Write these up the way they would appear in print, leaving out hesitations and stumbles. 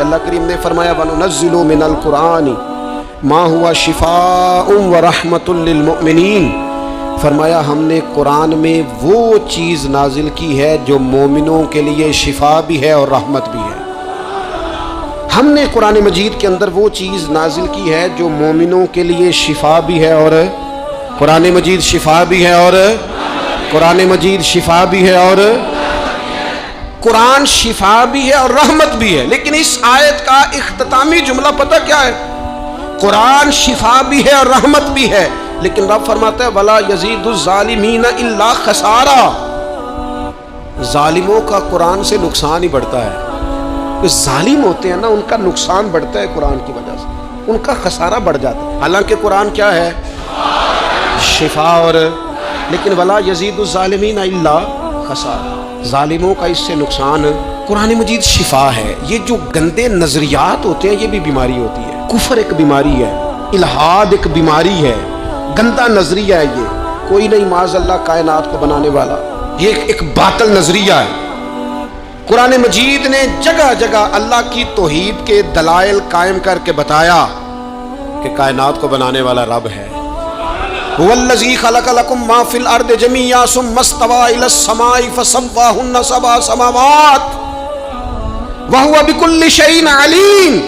اللہ کریم نے فرمایا وَنُنَزِّلُ مِنَ الْقُرْآنِ مَا هُوَ شِفَاءٌ وَرَحْمَةٌ لِّلْمُؤْمِنِينَ، فرمایا ہم نے قرآن میں وہ چیز نازل کی ہے جو مومنوں کے لیے شفا بھی ہے اور رحمت بھی ہے۔ ہم نے قرآن مجید کے اندر وہ چیز نازل کی ہے جو مومنوں کے لیے شفا بھی ہے، اور قرآن مجید شفا بھی ہے، اور قرآن مجید شفا بھی ہے، اور قرآن شفا بھی ہے اور رحمت بھی ہے۔ لیکن اس آیت کا اختتامی جملہ پتہ کیا ہے؟ قرآن شفا بھی ہے اور رحمت بھی ہے، لیکن رب فرماتا ہے وَلَا يَزِيدُ الظَّالِمِينَ إِلَّا خَسَارًا، ظالموں کا قرآن سے نقصان ہی بڑھتا ہے۔ جو ظالم ہوتے ہیں نا ان کا نقصان بڑھتا ہے قرآن کی وجہ سے، ان کا خسارہ بڑھ جاتا ہے۔ حالانکہ قرآن کیا ہے؟ شفا، اور لیکن وَلَا يَزِيدُ الظَّالِمِينَ إِلَّا خَسَارًا، ظالموں کا اس سے نقصان۔ قرآن مجید شفا ہے۔ یہ جو گندے نظریات ہوتے ہیں یہ بھی بیماری ہوتی ہے۔ کفر ایک بیماری ہے، الحاد ایک بیماری ہے، گندا نظریہ ہے۔ یہ کوئی نہیں معاذ اللہ کائنات کو بنانے والا، یہ ایک باطل نظریہ ہے۔ قرآن مجید نے جگہ جگہ اللہ کی توحید کے دلائل قائم کر کے بتایا کہ کائنات کو بنانے والا رب ہے۔ هو الذی خلق لکم ما فی الارض جمیعا ثم استوی الی السماء فسواہن سبع سماوات وہو بکل شیء علیم،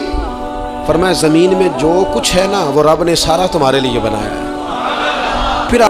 فرمایا زمین میں جو کچھ ہے نا وہ رب نے سارا تمہارے لیے بنایا ہے۔ پھر